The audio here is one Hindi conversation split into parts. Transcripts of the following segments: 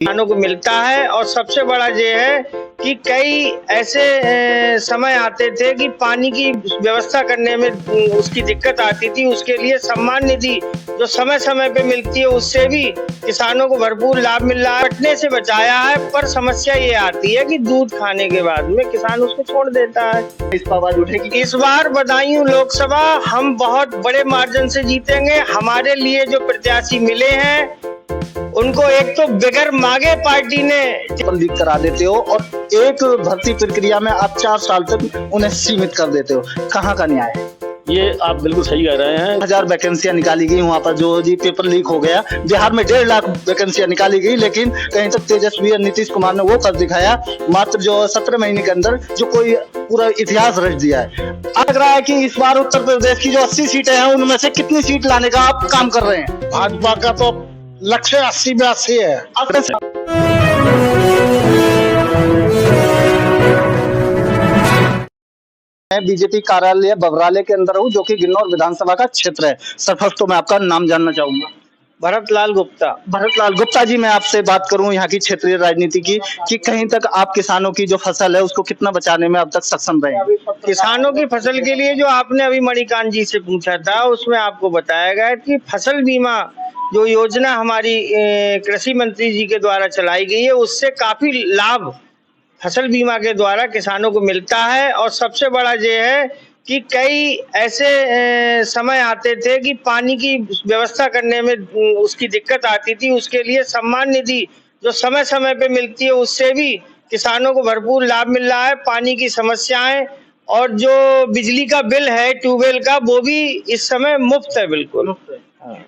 किसानों को मिलता है। और सबसे बड़ा ये है कि कई ऐसे समय आते थे कि पानी की व्यवस्था करने में उसकी दिक्कत आती थी। उसके लिए सम्मान निधि जो समय समय पे मिलती है उससे भी किसानों को भरपूर लाभ मिल रहा है, कटने से बचाया है। पर समस्या ये आती है कि दूध खाने के बाद में किसान उसको छोड़ देता है। इस पर आवाज उठेगी। इस बार बदायूं लोकसभा हम बहुत बड़े मार्जिन से जीतेंगे। हमारे लिए जो प्रत्याशी मिले हैं उनको एक तो बगैर मांगे पार्टी ने लीक करा देते हो और एक भर्ती प्रक्रिया में आप 4 साल तक उन्हें सीमित कर देते हो। कहाँ का न्याय है? ये आप बिल्कुल सही कह रहे हैं। 1000 वैकेंसियां निकाली गई वहाँ पर, जो जी पेपर लीक हो गया। बिहार में 1.5 लाख वैकेंसियां निकाली गई, लेकिन कहीं तक तेजस्वी और नीतीश कुमार ने वो कर दिखाया मात्र जो 17 महीने के अंदर, जो कोई पूरा इतिहास रच दिया है। लग रहा है कि इस बार उत्तर प्रदेश की जो 80 सीटें हैं उनमें से कितनी सीट लाने का आप काम कर रहे हैं? भाजपा का तो लक्ष्य 80 में 80 है। मैं बीजेपी कार्यालय बबराले के अंदर हूँ, जो कि गिन्नौर विधानसभा का क्षेत्र है। सरफर्स्ट तो मैं आपका नाम जानना चाहूंगा। भरतलाल गुप्ता। भरतलाल गुप्ता जी, मैं आपसे बात करूं यहाँ की क्षेत्रीय राजनीति की, कि कहीं तक आप किसानों की जो फसल है उसको कितना बचाने में अब तक सक्षम रहे हैं? किसानों की फसल के लिए जो आपने अभी मणिकांत जी से पूछा था, उसमें आपको बताया गया कि फसल बीमा जो योजना हमारी कृषि मंत्री जी के द्वारा चलाई गई है, उससे काफी लाभ फसल बीमा के द्वारा किसानों को मिलता है। और सबसे बड़ा ये है कि कई ऐसे समय आते थे कि पानी की व्यवस्था करने में उसकी दिक्कत आती थी। उसके लिए सम्मान निधि जो समय समय पे मिलती है उससे भी किसानों को भरपूर लाभ मिल रहा है। पानी की समस्याएं और जो बिजली का बिल है ट्यूबवेल का, वो भी इस समय मुफ्त है, बिल्कुल।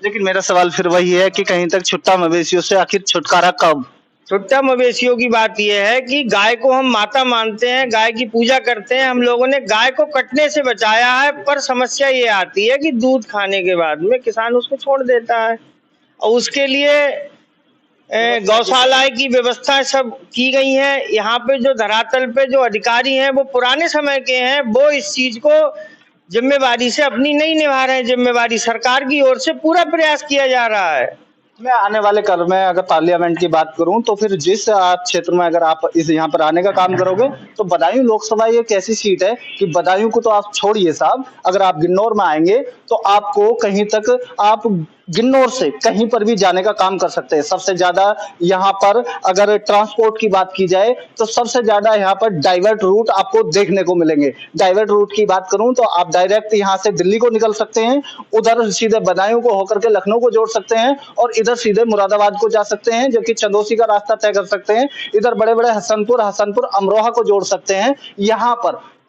लेकिन मेरा सवाल फिर वही है कि कहीं तक छुट्टा मवेशियों से आखिर छुटकारा कब? छुट्टा मवेशियों की बात यह है कि गाय को हम माता मानते हैं, गाय की पूजा करते हैं। हम लोगों ने गाय को कटने से बचाया है। पर समस्या ये आती है कि दूध खाने के बाद में किसान उसको छोड़ देता है। और उसके लिए गौशालाएं की व्यवस्था सब की गई है। यहाँ पे जो धरातल पे जो अधिकारी हैं वो पुराने समय के हैं, वो इस चीज को जिम्मेवारी से अपनी नहीं निभा रहे हैं। जिम्मेवारी सरकार की ओर से पूरा प्रयास किया जा रहा है। मैं आने वाले कल में अगर पार्लियामेंट की बात करूं तो फिर जिस आप क्षेत्र में अगर आप इस यहाँ पर आने का काम करोगे तो बदायूं लोकसभा एक ऐसी सीट है कि बदायूं को तो आप छोड़िए साहब, अगर आप गिन्नौर में आएंगे तो आपको कहीं तक आप गिन्नौर से कहीं पर भी जाने का काम कर सकते हैं। सबसे ज्यादा यहाँ पर अगर ट्रांसपोर्ट की बात की जाए तो सबसे ज्यादा यहाँ पर डाइवर्ट रूट आपको देखने को मिलेंगे। डाइवर्ट रूट की बात करूं तो आप डायरेक्ट यहाँ से दिल्ली को निकल सकते हैं, उधर सीधे बदायूं को होकर के लखनऊ को जोड़ सकते हैं, और इधर सीधे मुरादाबाद को जा सकते हैं, जो कि चंदौसी का रास्ता तय कर सकते हैं। इधर बड़े बड़े हसनपुर अमरोहा को जोड़ सकते हैं।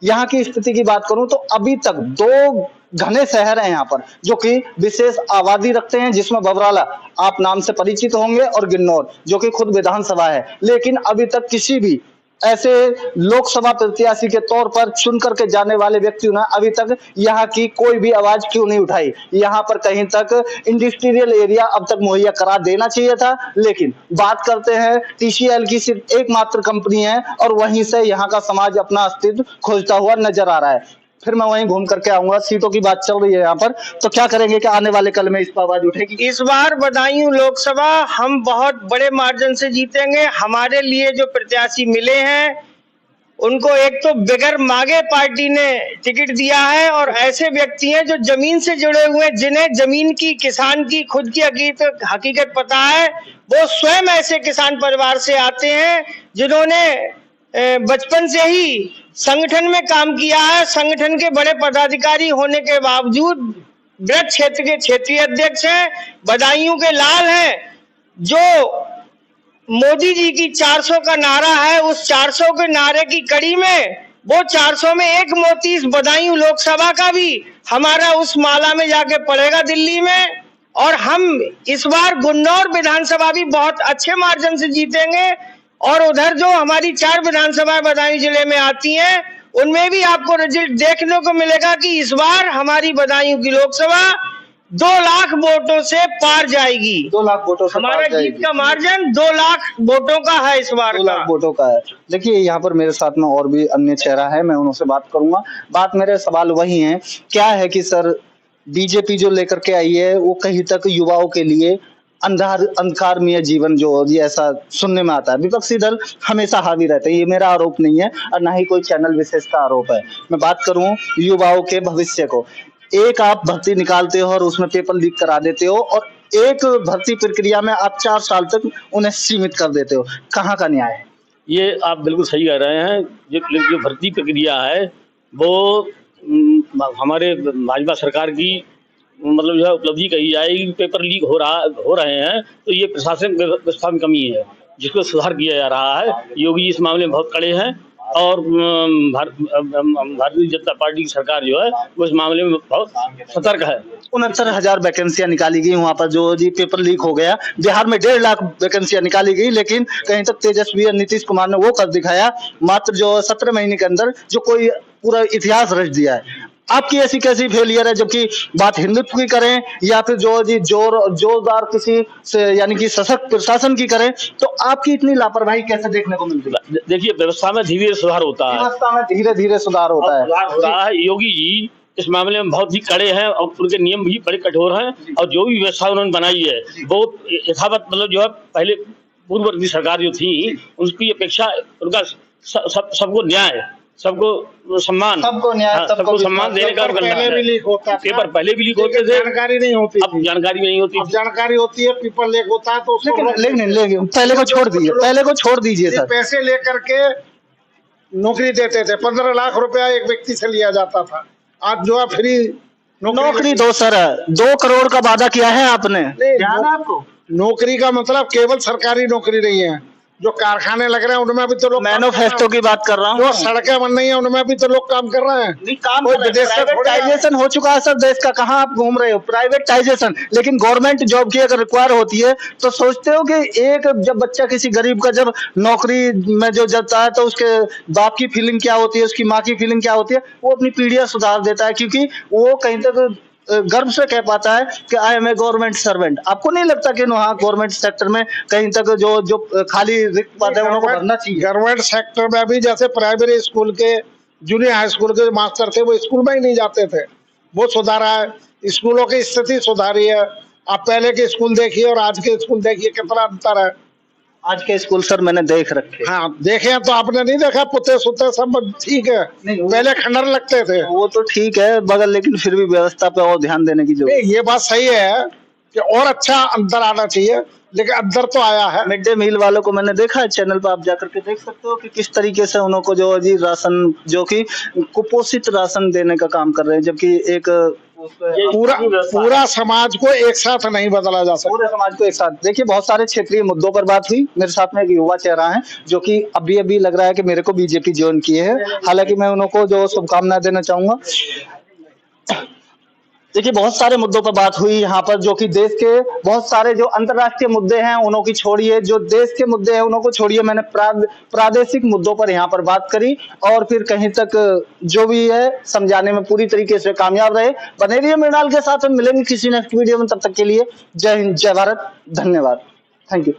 यहाँ की स्थिति की बात करूं तो अभी तक 2 घने शहर हैं यहाँ पर, जो कि विशेष आबादी रखते हैं, जिसमें बबराला आप नाम से परिचित होंगे और गिन्नौर जो कि खुद विधानसभा है। लेकिन अभी तक किसी भी ऐसे लोकसभा प्रत्याशी के तौर पर चुन करके जाने वाले व्यक्तियों ने अभी तक यहाँ की कोई भी आवाज क्यों नहीं उठाई? यहाँ पर कहीं तक इंडस्ट्रियल एरिया अब तक मुहैया करा देना चाहिए था। लेकिन बात करते हैं TCL की, सिर्फ एकमात्र कंपनी है और वहीं से यहाँ का समाज अपना अस्तित्व खोजता हुआ नजर आ रहा है। फिर मैं वहीं घूम करके आऊंगा। सीटों की बात चल रही है यहाँ पर, तो क्या करेंगे कि आने वाले कल में इस पर आवाज उठेगी? इस बार बदायूं लोकसभा हम बहुत बड़े मार्जिन से जीतेंगे। हमारे लिए जो प्रत्याशी मिले हैं उनको एक तो बगैर मांगे पार्टी ने टिकट दिया है, और ऐसे व्यक्ति हैं जो जमीन से जुड़े हुए, जिन्हें जमीन की, किसान की खुद की हकीकत पता है। वो स्वयं ऐसे किसान परिवार से आते हैं जिन्होंने बचपन से ही संगठन में काम किया है। संगठन के बड़े पदाधिकारी होने के बावजूद ब्रज क्षेत्र के क्षेत्रीय अध्यक्ष हैं, बदायूं के लाल हैं। जो मोदी जी की 400 का नारा है, उस 400 के नारे की कड़ी में वो 400 में एक मोती इस बदायूं लोकसभा का भी हमारा उस माला में जाके पड़ेगा दिल्ली में। और हम इस बार गुन्नौर विधानसभा भी बहुत अच्छे मार्जिन से जीतेंगे। और उधर जो हमारी 4 विधानसभा बदायूं जिले में आती हैं, उनमें भी आपको रिजल्ट देखने को मिलेगा कि इस बार हमारी बदायूं की लोकसभा 2 लाख वोटों से पार जाएगी। 2 लाख वोटों से हमारा जीत का मार्जिन 2 लाख वोटों का है इस बार। 2 लाख वोटों का है। देखिए यहाँ पर मेरे साथ में और भी अन्य चेहरा है, मैं उनसे बात करूंगा। मेरे सवाल वही है, क्या है कि सर बीजेपी जो लेकर के आई है वो कहीं तक युवाओं के लिए अंधकारमय जीवन जो जी ऐसा सुनने में आता है। विपक्षी दल हमेशा हावी रहते हैं, ये मेरा आरोप नहीं है और ना ही कोई चैनल विशेष का आरोप है। मैं बात करूं युवाओं के भविष्य को, एक आप भर्ती निकालते हो और उसमें पेपर लीक करा देते हो और एक भर्ती प्रक्रिया में आप 4 साल तक उन्हें सीमित कर देते हो, कहाँ का न्याय है? ये आप बिल्कुल सही कह रहे हैं। जो भर्ती प्रक्रिया है वो हमारे भाजपा सरकार की मतलब जो है उपलब्धि कही जाएगी। पेपर लीक हो रहे हैं तो ये प्रशासन व्यवस्था में कमी है जिसको सुधार किया जा रहा है। योगी इस मामले में बहुत कड़े हैं और भारतीय जनता पार्टी की सरकार जो है वो इस मामले में बहुत सतर्क है। 69,000 वैकेंसियां निकाली गई वहां पर जो जी पेपर लीक हो गया। बिहार में 1.5 लाख वैकेंसियां निकाली गई, लेकिन कहीं तक तेजस्वी और नीतीश कुमार ने वो कर दिखाया मात्र जो 17 महीने के अंदर, जो कोई पूरा इतिहास रच दिया है। आपकी ऐसी कैसी फेलियर है? जबकि बात हिंदुत्व की करें या फिर जो जी जोरदार किसी से यानी कि सशक्त प्रशासन की करें, तो आपकी इतनी लापरवाही कैसे देखने को मिलती है? देखिए, व्यवस्था में धीरे धीरे सुधार होता है, व्यवस्था में धीरे धीरे सुधार होता है। सुधार हो रहा है। योगी जी इस मामले में बहुत ही कड़े हैं और उनके नियम भी बड़े कठोर हैं और जो भी व्यवस्था उन्होंने बनाई है वो यथावत मतलब जो है पहले पूर्ववर्ती सरकार जो थी उसकी अपेक्षा उनका सबको न्याय, सबको सम्मान, सबको न्याय, सबको सम्मान देने का पहले भी लीक होता था, पेपर पहले भी लीक होते थे, जानकारी नहीं होती, अब जानकारी नहीं होती, अब जानकारी होती है, पेपर लीक होता है तो लेकिन पहले को छोड़ दीजिए सर। पैसे लेकर के नौकरी देते थे, 15 लाख रुपया एक व्यक्ति से लिया जाता था। आज जो है फ्री नौकरी दो सर, 2 करोड़ का वादा किया है आपने, ध्यान है आपको? नौकरी का मतलब केवल सरकारी नौकरी नहीं है, जो कारखाने लग रहे हैं उनमें भी तो लोग, मैनिफेस्टो की बात कर रहा हूँ, जो सड़कें बन रही हैं उनमें भी तो लोग काम कर रहे हैं। प्राइवेटाइजेशन हो चुका है सर देश का, कहाँ आप घूम रहे हो? प्राइवेटाइजेशन। लेकिन गवर्नमेंट जॉब की अगर रिक्वायर होती है तो सोचते हो कि एक जब बच्चा किसी गरीब का जब नौकरी में जो जाता है तो उसके बाप की फीलिंग क्या होती है, उसकी माँ की फीलिंग क्या होती है, वो अपनी पीढ़ियां सुधार देता है क्योंकि वो कहीं तक गर्व से कह पाता है कि I am a government servant. आपको नहीं लगता कि वहाँ गवर्नमेंट सेक्टर में कहीं तक जो खाली रिक्त पद है उनको भरना चाहिए? गवर्नमेंट सेक्टर में भी जैसे प्राइमरी स्कूल के, जूनियर हाई स्कूल के मास्टर थे वो स्कूल में ही नहीं जाते थे, वो सुधारा है। स्कूलों की स्थिति सुधारी है। आप पहले के स्कूल देखिए और आज के स्कूल देखिए, कितना अंतर है। आज के स्कूल सर मैंने देख रखे। हाँ देखे हैं, तो आपने नहीं देखा? पुते सुते सब ठीक है, पहले खंडर लगते थे। वो तो ठीक है बगल, लेकिन फिर भी व्यवस्था पे और ध्यान देने की जरूरत है। ये बात सही है कि और अच्छा अंतर आना चाहिए, लेकिन अंदर तो आया है। मिड डे मील वालों को मैंने देखा है, चैनल पर आप जाकर के देख सकते हो कि किस तरीके से उनको जो जी राशन, जो कि कुपोषित राशन देने का काम कर रहे हैं, जबकि एक पूरा समाज को एक साथ नहीं बदला जा सकता। पूरे समाज को एक साथ देखिए। बहुत सारे क्षेत्रीय मुद्दों पर बात हुई। मेरे साथ में एक युवा चेहरा है जो कि अभी लग रहा है कि मेरे को बीजेपी ज्वाइन किए है, हालांकि मैं उनको जो शुभकामनाएं देना चाहूंगा। देखिए, बहुत सारे मुद्दों पर बात हुई यहाँ पर, जो कि देश के बहुत सारे जो अंतर्राष्ट्रीय मुद्दे हैं उन्हों की छोड़िए, जो देश के मुद्दे हैं उन्हों को छोड़िए, मैंने प्रादेशिक मुद्दों पर यहाँ पर बात करी और फिर कहीं तक जो भी है समझाने में पूरी तरीके से कामयाब रहे। बने रहिए मृणाल के साथ, हम मिलेंगे किसी नेक्स्ट वीडियो में, तब तक के लिए जय हिंद, जय भारत, धन्यवाद, थैंक यू।